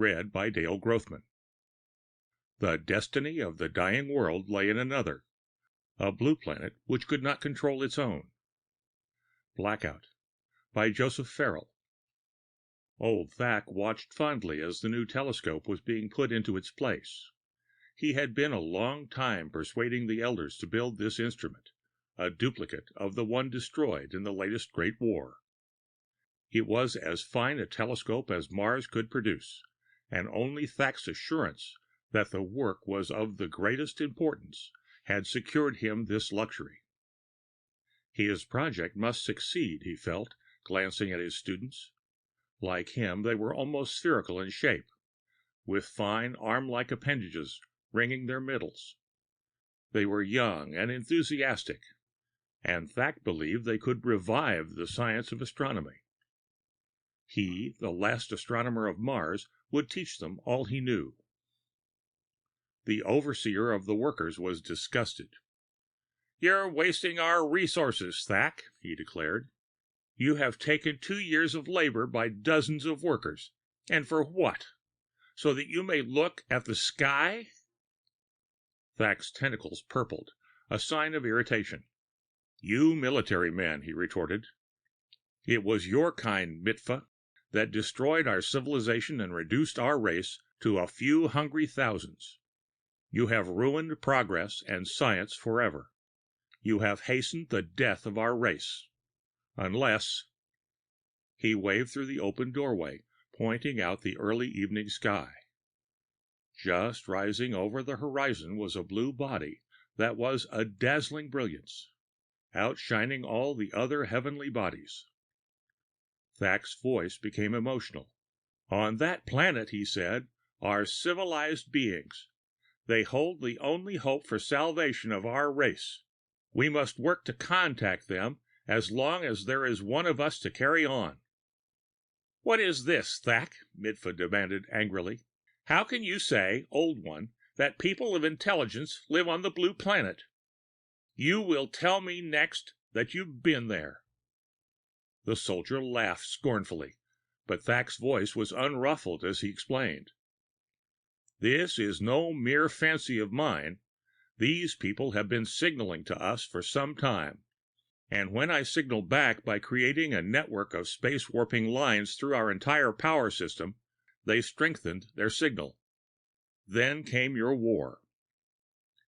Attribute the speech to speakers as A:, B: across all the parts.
A: read by Dale Grothman. The destiny of the dying world lay in another, a blue planet which could not control its own. Blackout by Joseph Farrell. Old Thack watched fondly as the new telescope was being put into its place. He had been a long time persuading the elders to build this instrument, a duplicate of the one destroyed in the latest Great War. It was as fine a telescope as Mars could produce, and only Thack's assurance that the work was of the greatest importance had secured him this luxury. His project must succeed, he felt, glancing at his students. Like him, they were almost spherical in shape, with fine arm-like appendages ringing their middles. They were young and enthusiastic, and Thack believed they could revive the science of astronomy. He, the last astronomer of Mars, would teach them all he knew. The overseer of the workers was disgusted. "You're wasting our resources, Thack," he declared. "You have taken 2 years of labor by dozens of workers. And for what? So that you may look at the sky?" Thack's tentacles purpled, a sign of irritation. "You military men," he retorted. "It was your kind, Mitfa, that destroyed our civilization and reduced our race to a few hungry thousands. You have ruined progress and science forever. You have hastened the death of our race. Unless—" He waved through the open doorway, pointing out the early evening sky. Just rising over the horizon was a blue body that was a dazzling brilliance, outshining all the other heavenly bodies. Thack's voice became emotional. "On that planet," he said, "are civilized beings. They hold the only hope for salvation of our race. We must work to contact them as long as there is one of us to carry on." "What is this, Thack?" Mitfa demanded angrily. "How can you say, Old One, that people of intelligence live on the blue planet? You will tell me next that you've been there." The soldier laughed scornfully, but Thack's voice was unruffled as he explained. "This is no mere fancy of mine. These people have been signaling to us for some time, and when I signaled back by creating a network of space warping lines through our entire power system, they strengthened their signal. Then came your war."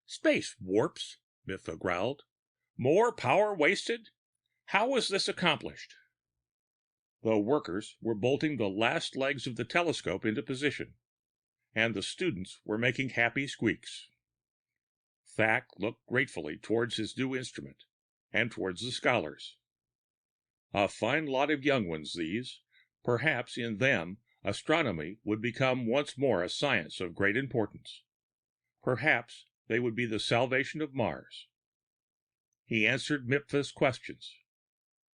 A: "Space warps?" Mitfa growled. "More power wasted? How was this accomplished?" The workers were bolting the last legs of the telescope into position, and the students were making happy squeaks. Thack looked gratefully towards his new instrument, and towards the scholars. A fine lot of young ones, these. Perhaps in them astronomy would become once more a science of great importance. Perhaps they would be the salvation of Mars. He answered Mitfa's questions.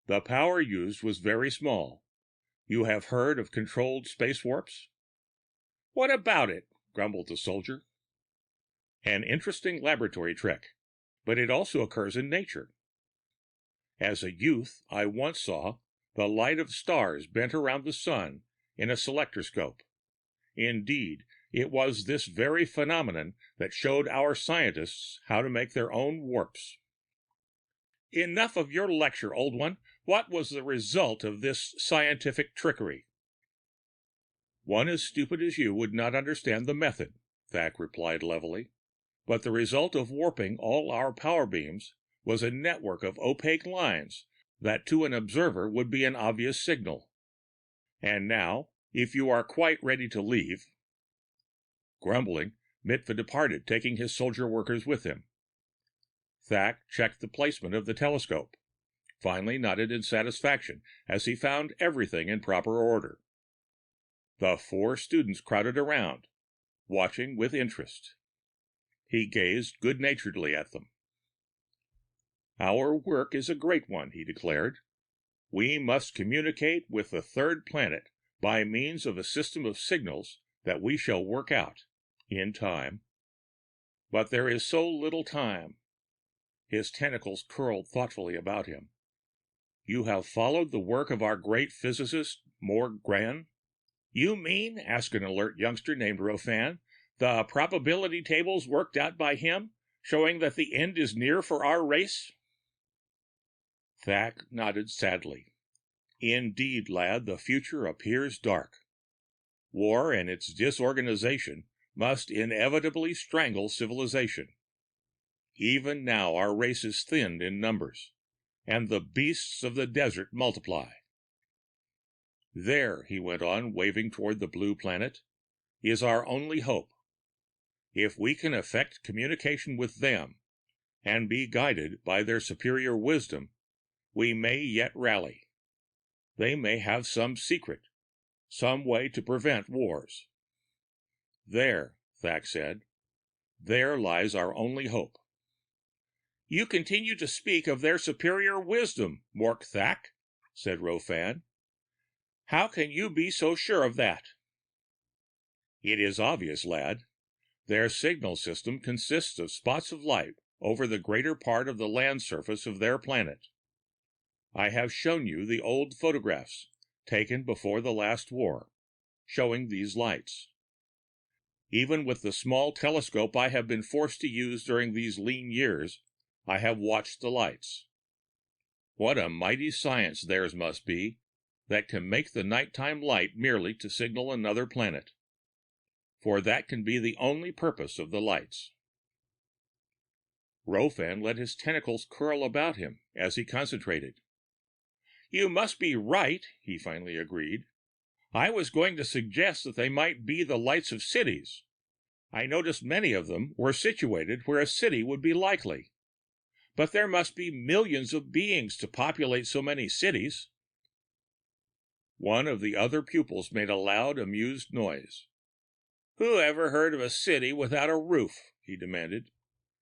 A: "The power used was very small. You have heard of controlled space warps?" "What about it?" grumbled the soldier. "An interesting laboratory trick, but it also occurs in nature. As a youth, I once saw the light of stars bent around the sun in a selectroscope. Indeed, it was this very phenomenon that showed our scientists how to make their own warps." "Enough of your lecture, Old One. What was the result of this scientific trickery?" "One as stupid as you would not understand the method," Thack replied levelly. "But the result of warping all our power beams was a network of opaque lines that to an observer would be an obvious signal. And now, if you are quite ready to leave—" Grumbling, Mitfa departed, taking his soldier workers with him. Thack checked the placement of the telescope, finally nodded in satisfaction as he found everything in proper order. The 4 students crowded around, watching with interest. He gazed good-naturedly at them. "Our work is a great one," he declared. "We must communicate with the third planet by means of a system of signals that we shall work out, in time. But there is so little time." His tentacles curled thoughtfully about him. "You have followed the work of our great physicist, Morgran. You mean, asked an alert youngster named Rofan, the probability tables worked out by him, showing that the end is near for our race? Thak nodded sadly. Indeed, lad, the future appears dark. War and its disorganization must inevitably strangle civilization. Even now our race is thinned in numbers, and the beasts of the desert multiply. There, he went on, waving toward the blue planet, is our only hope. If we can effect communication with them, and be guided by their superior wisdom, we may yet rally. They may have some secret, some way to prevent wars. There, Thak said, there lies our only hope. You continue to speak of their superior wisdom, Mork Thak, said Rofan. How can you be so sure of that? It is obvious, lad. Their signal system consists of spots of light over the greater part of the land surface of their planet. I have shown you the old photographs taken before the last war, showing these lights. Even with the small telescope I have been forced to use during these lean years, I have watched the lights. What a mighty science theirs must be that can make the nighttime light merely to signal another planet. For that can be the only purpose of the lights. Rofan let his tentacles curl about him as he concentrated. You must be right, he finally agreed. I was going to suggest that they might be the lights of cities. I noticed many of them were situated where a city would be likely. But there must be millions of beings to populate so many cities. One of the other pupils made a loud, amused noise. Who ever heard of a city without a roof? He demanded.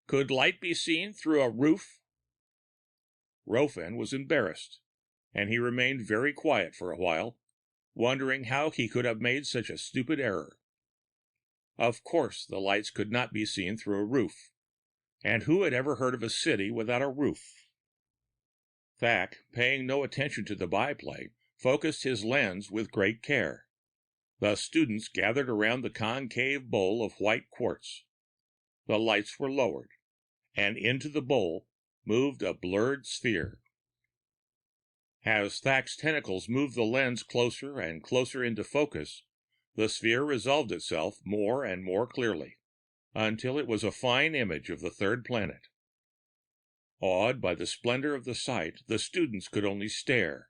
A: Could light be seen through a roof? Rofan was embarrassed, and he remained very quiet for a while, wondering how he could have made such a stupid error. Of course, the lights could not be seen through a roof, and who had ever heard of a city without a roof? Thak, paying no attention to the byplay, focused his lens with great care. The students gathered around the concave bowl of white quartz. The lights were lowered, and into the bowl moved a blurred sphere. As Thak's tentacles moved the lens closer and closer into focus, the sphere resolved itself more and more clearly, until it was a fine image of the third planet. Awed by the splendor of the sight, the students could only stare.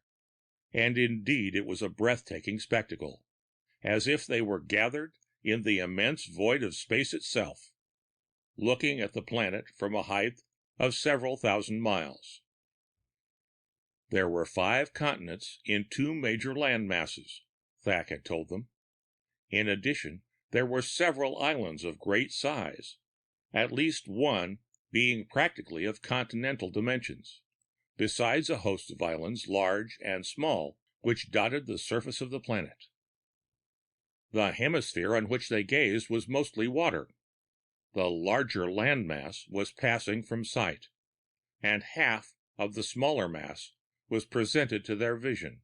A: And indeed it was a breathtaking spectacle, as if they were gathered in the immense void of space itself, looking at the planet from a height of several thousand miles. There were 5 continents in 2 major land masses, Thak had told them. In addition, there were several islands of great size, at least one being practically of continental dimensions, besides a host of islands, large and small, which dotted the surface of the planet. The hemisphere on which they gazed was mostly water. The larger landmass was passing from sight, and half of the smaller mass was presented to their vision,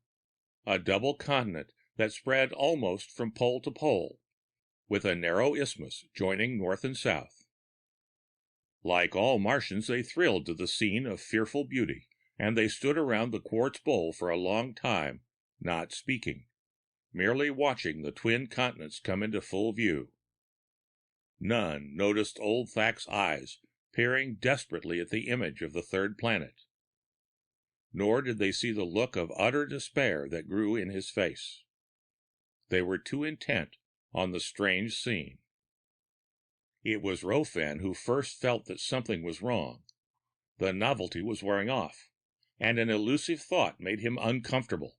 A: a double continent that spread almost from pole to pole, with a narrow isthmus joining north and south. Like all Martians, they thrilled to the scene of fearful beauty, and they stood around the quartz bowl for a long time, not speaking, merely watching the twin continents come into full view. None noticed old Thak's eyes peering desperately at the image of the third planet. Nor did they see the look of utter despair that grew in his face. They were too intent on the strange scene. It was Rofan who first felt that something was wrong. The novelty was wearing off, and an elusive thought made him uncomfortable.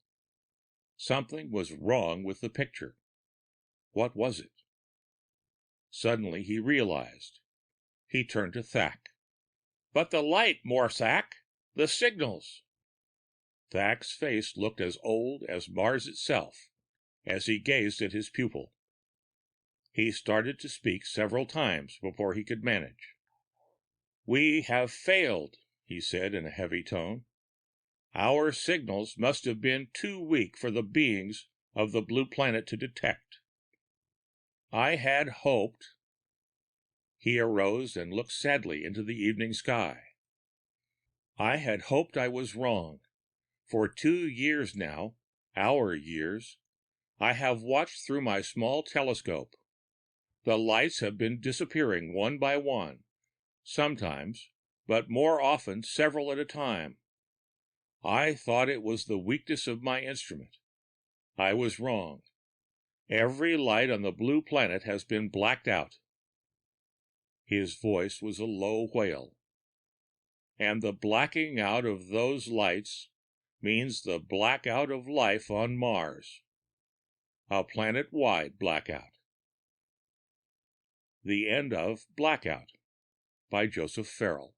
A: Something was wrong with the picture. What was it? Suddenly he realized. He turned to Thak. But the light, Morsak! The signals! Thak's face looked as old as Mars itself as he gazed at his pupil. He started to speak several times before he could manage. We have failed, he said in a heavy tone. Our signals must have been too weak for the beings of the blue planet to detect. I had hoped. He arose and looked sadly into the evening sky. I had hoped I was wrong. For 2 years now, our years, I have watched through my small telescope. The lights have been disappearing one by one, sometimes, but more often several at a time. I thought it was the weakness of my instrument. I was wrong. Every light on the blue planet has been blacked out. His voice was a low wail. And the blacking out of those lights means the blackout of life on Mars. A planet-wide blackout. The end of Blackout by Joseph Farrell.